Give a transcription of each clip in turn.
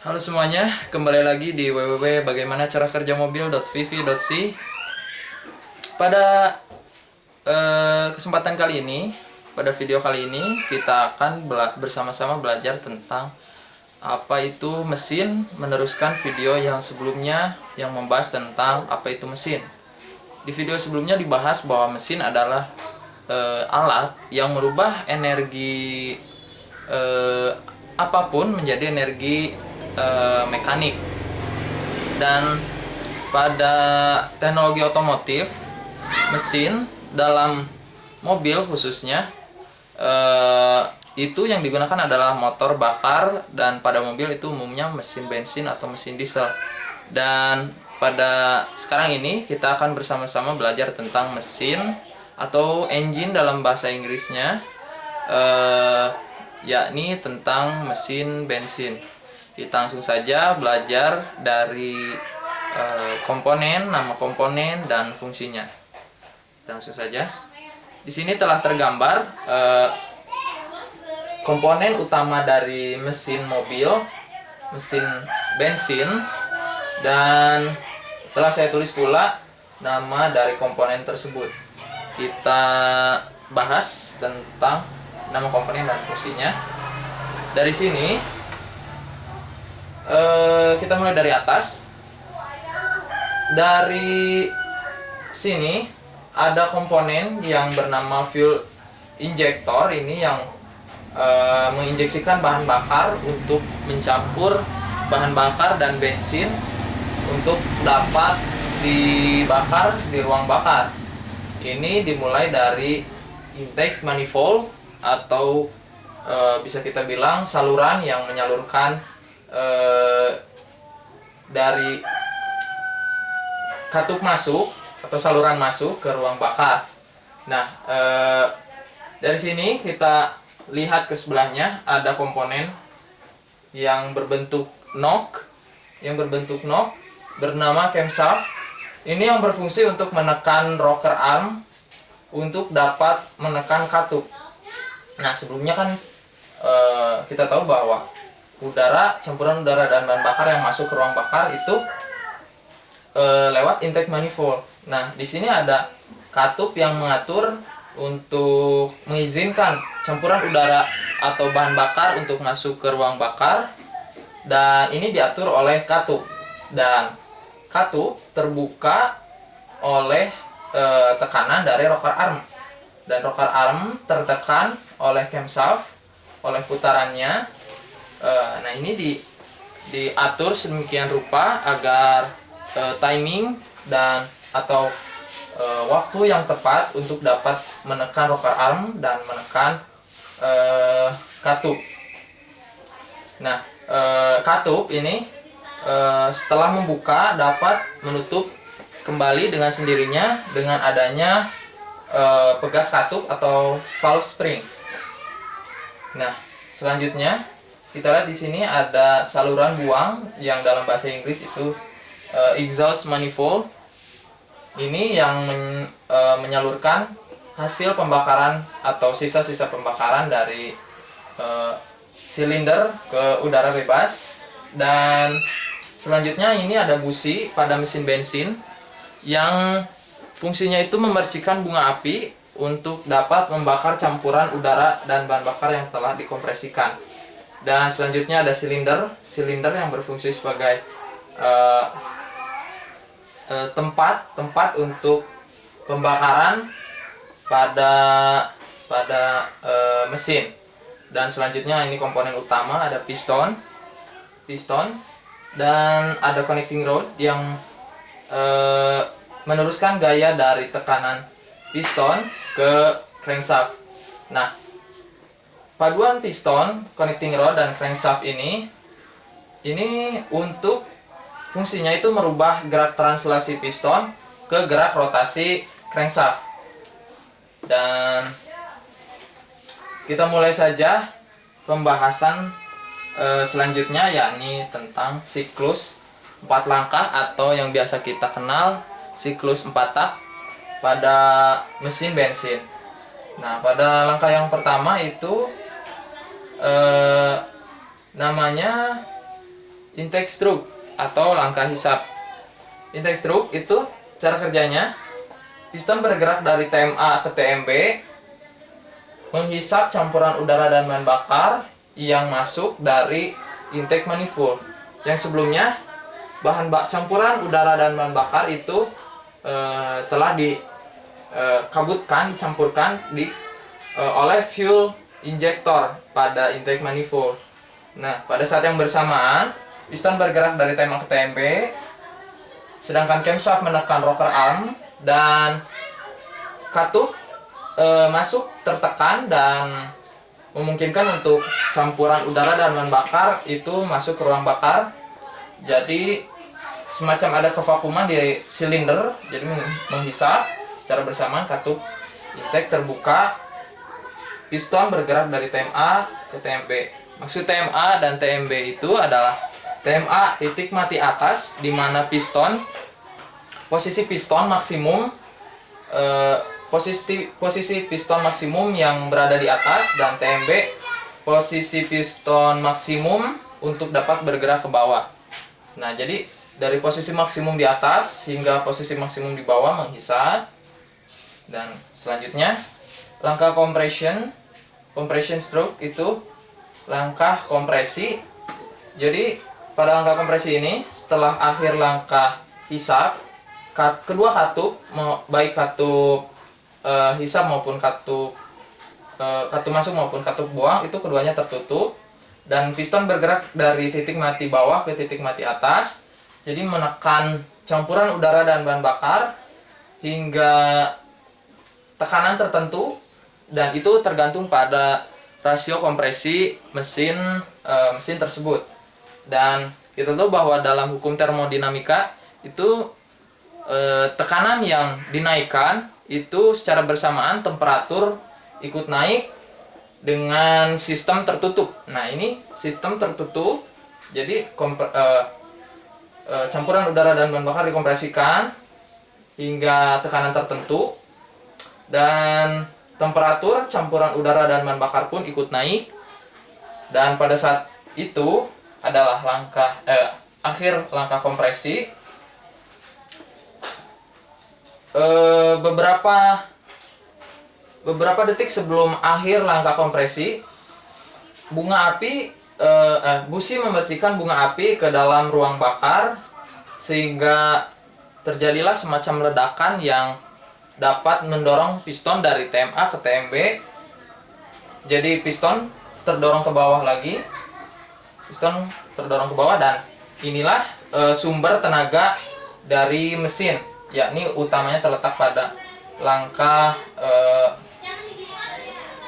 Halo semuanya, kembali lagi di www.bagaimanacarakerjamobil.vv.si. Pada kesempatan kali ini, pada video kali ini kita akan bersama-sama belajar tentang apa itu mesin, meneruskan video yang sebelumnya yang membahas tentang apa itu mesin. Di video sebelumnya dibahas bahwa mesin adalah alat yang merubah energi apapun menjadi energi mekanik. Dan pada teknologi otomotif, mesin dalam mobil khususnya itu yang digunakan adalah motor bakar, dan pada mobil itu umumnya mesin bensin atau mesin diesel. Dan pada sekarang ini kita akan bersama-sama belajar tentang mesin atau engine dalam bahasa Inggrisnya, yakni tentang mesin bensin. Kita langsung saja belajar dari komponen, nama komponen, dan fungsinya. Kita langsung saja. Di sini telah tergambar komponen utama dari mesin mobil, mesin bensin, dan telah saya tulis pula nama dari komponen tersebut. Kita bahas tentang nama komponen dan fungsinya. Dari sini kita mulai dari atas. Dari sini ada komponen yang bernama fuel injector. Ini yang menginjeksikan bahan bakar untuk mencampur bahan bakar dan bensin untuk dapat dibakar di ruang bakar. Ini dimulai dari intake manifold atau bisa kita bilang saluran yang menyalurkan dari katup masuk atau saluran masuk ke ruang bakar. Nah, dari sini kita lihat ke sebelahnya ada komponen yang berbentuk nok, bernama camshaft. Ini yang berfungsi untuk menekan rocker arm untuk dapat menekan katup. Nah, sebelumnya kan kita tahu bahwa campuran udara dan bahan bakar yang masuk ke ruang bakar itu lewat intake manifold. Nah, di sini ada katup yang mengatur untuk mengizinkan campuran udara atau bahan bakar untuk masuk ke ruang bakar, dan ini diatur oleh katup. Dan katup terbuka oleh tekanan dari rocker arm, dan rocker arm tertekan oleh camshaft oleh putarannya. Nah, ini diatur sedemikian rupa agar timing dan atau waktu yang tepat untuk dapat menekan rocker arm dan menekan katup. Nah, katup ini setelah membuka dapat menutup kembali dengan sendirinya dengan adanya pegas katup atau valve spring. Nah, selanjutnya kita lihat di sini ada saluran buang yang dalam bahasa Inggris itu exhaust manifold. Ini yang menyalurkan hasil pembakaran atau sisa-sisa pembakaran dari silinder ke udara bebas. Dan selanjutnya ini ada busi pada mesin bensin yang fungsinya itu memercikan bunga api untuk dapat membakar campuran udara dan bahan bakar yang telah dikompresikan. Dan selanjutnya ada silinder yang berfungsi sebagai tempat untuk pembakaran pada mesin. Dan selanjutnya ini komponen utama, ada piston, dan ada connecting rod yang meneruskan gaya dari tekanan piston ke crankshaft. Nah, paduan piston, connecting rod, dan crankshaft ini untuk fungsinya itu merubah gerak translasi piston ke gerak rotasi crankshaft. Dan kita mulai saja pembahasan selanjutnya, yakni tentang siklus 4 langkah atau yang biasa kita kenal siklus 4 tak pada mesin bensin. Nah, pada langkah yang pertama itu namanya intake stroke atau langkah hisap. Intake stroke itu cara kerjanya, piston bergerak dari TMA ke TMB, menghisap campuran udara dan bahan bakar yang masuk dari intake manifold. Yang sebelumnya campuran udara dan bahan bakar itu telah dicampurkan oleh fuel injector pada intake manifold. Nah, pada saat yang bersamaan, piston bergerak dari TMA ke TMB, sedangkan camshaft menekan rocker arm dan katup masuk tertekan dan memungkinkan untuk campuran udara dan bahan bakar itu masuk ke ruang bakar. Jadi semacam ada kevakuman di silinder, jadi menghisap secara bersamaan, katup intake terbuka, piston bergerak dari TMA ke TMB. Maksud TMA dan TMB itu adalah TMA titik mati atas, di mana posisi piston maksimum posisi piston maksimum yang berada di atas, dan TMB posisi piston maksimum untuk dapat bergerak ke bawah. Nah, jadi dari posisi maksimum di atas hingga posisi maksimum di bawah menghisap. Dan selanjutnya langkah compression stroke itu langkah kompresi. Jadi pada langkah kompresi ini, setelah akhir langkah hisap, kedua katup, baik katup hisap maupun katup masuk maupun katup buang, itu keduanya tertutup, dan piston bergerak dari titik mati bawah ke titik mati atas, jadi menekan campuran udara dan bahan bakar hingga tekanan tertentu, dan itu tergantung pada rasio kompresi mesin tersebut. Dan kita tahu bahwa dalam hukum termodinamika itu tekanan yang dinaikkan itu secara bersamaan temperatur ikut naik dengan sistem tertutup. Nah, ini sistem tertutup, jadi campuran udara dan bahan bakar dikompresikan hingga tekanan tertentu, dan temperatur campuran udara dan bahan bakar pun ikut naik. Dan pada saat itu adalah akhir langkah kompresi. Beberapa detik sebelum akhir langkah kompresi, busi memercikan bunga api ke dalam ruang bakar, sehingga terjadilah semacam ledakan yang dapat mendorong piston dari TMA ke TMB. Jadi piston terdorong ke bawah lagi, dan inilah sumber tenaga dari mesin, yakni utamanya terletak pada langkah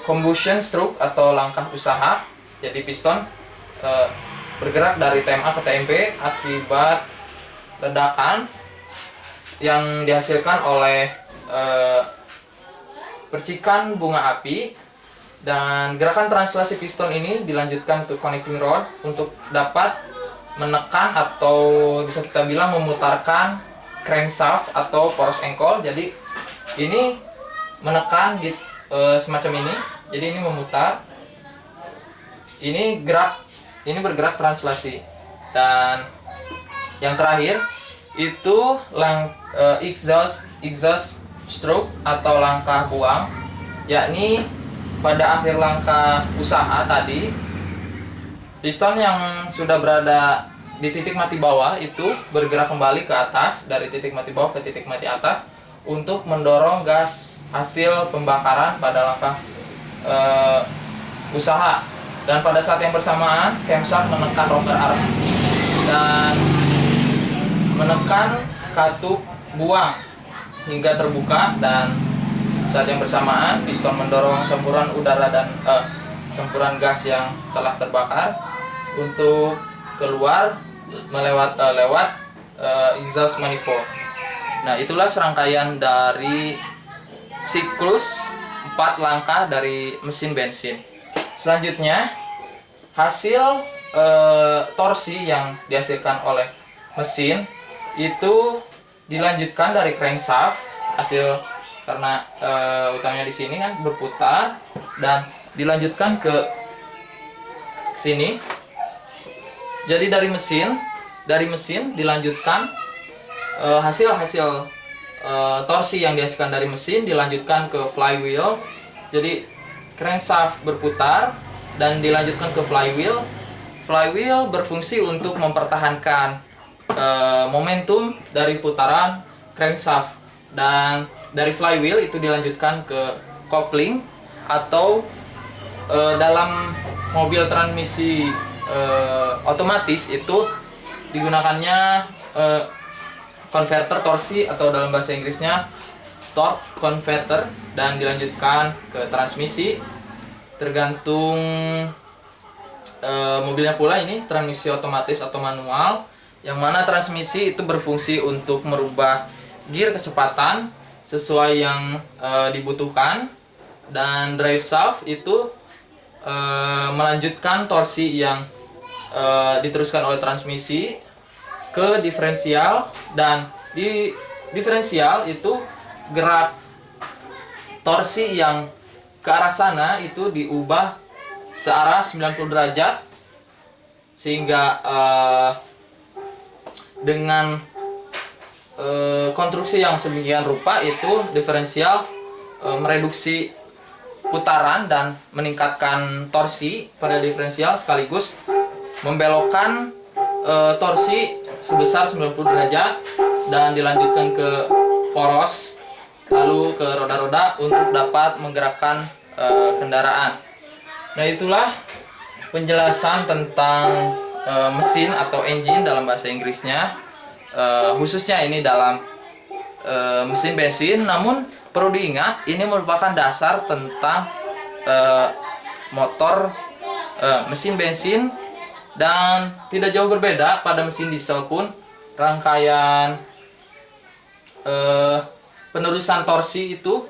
combustion stroke atau langkah usaha. Jadi piston bergerak dari TMA ke TMB akibat ledakan yang dihasilkan oleh percikan bunga api, dan gerakan translasi piston ini dilanjutkan ke connecting rod untuk dapat menekan atau bisa kita bilang memutarkan crankshaft atau poros engkol. Jadi ini menekan semacam ini, jadi ini memutar, ini bergerak translasi. Dan yang terakhir itu exhaust stroke atau langkah buang, yakni pada akhir langkah usaha tadi, piston yang sudah berada di titik mati bawah itu bergerak kembali ke atas dari titik mati bawah ke titik mati atas untuk mendorong gas hasil pembakaran pada langkah usaha. Dan pada saat yang bersamaan, camshaft menekan rocker arm dan menekan katup buang hingga terbuka, dan saat yang bersamaan piston mendorong campuran udara dan campuran gas yang telah terbakar untuk keluar lewat exhaust manifold. Nah, itulah serangkaian dari siklus 4 langkah dari mesin bensin. Selanjutnya, hasil torsi yang dihasilkan oleh mesin itu dilanjutkan dari crankshaft, karena utamanya di sini kan berputar, dan dilanjutkan ke sini Jadi dari mesin dilanjutkan hasil torsi yang dihasilkan dari mesin dilanjutkan ke flywheel. Jadi crankshaft berputar dan dilanjutkan ke flywheel. Flywheel berfungsi untuk mempertahankan momentum dari putaran crankshaft, dan dari flywheel itu dilanjutkan ke coupling, atau dalam mobil transmisi otomatis itu digunakannya converter torsi, atau dalam bahasa Inggrisnya torque converter, dan dilanjutkan ke transmisi tergantung mobilnya pula. Ini transmisi otomatis atau manual, yang mana transmisi itu berfungsi untuk merubah gear kecepatan sesuai yang dibutuhkan, dan drive shaft itu melanjutkan torsi yang diteruskan oleh transmisi ke diferensial, dan di diferensial itu gerak torsi yang ke arah sana itu diubah searah 90 derajat, sehingga dengan konstruksi yang sedemikian rupa itu diferensial mereduksi putaran dan meningkatkan torsi pada diferensial, sekaligus membelokkan torsi sebesar 90 derajat dan dilanjutkan ke poros, lalu ke roda-roda untuk dapat menggerakkan kendaraan. Nah, itulah penjelasan tentang mesin atau engine dalam bahasa Inggrisnya, khususnya ini dalam mesin bensin. Namun perlu diingat, ini merupakan dasar tentang motor mesin bensin, dan tidak jauh berbeda pada mesin diesel pun. Rangkaian penerusan torsi itu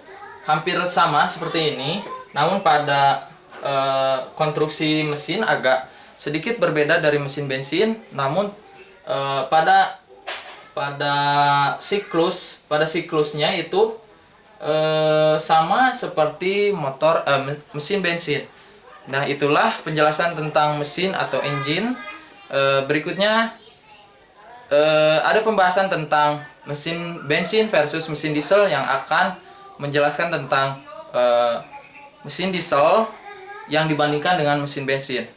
hampir sama seperti ini, namun pada konstruksi mesin agak sedikit berbeda dari mesin bensin. Namun pada siklusnya itu sama seperti motor mesin bensin. Nah, itulah penjelasan tentang mesin atau engine. Berikutnya ada pembahasan tentang mesin bensin versus mesin diesel, yang akan menjelaskan tentang mesin diesel yang dibandingkan dengan mesin bensin.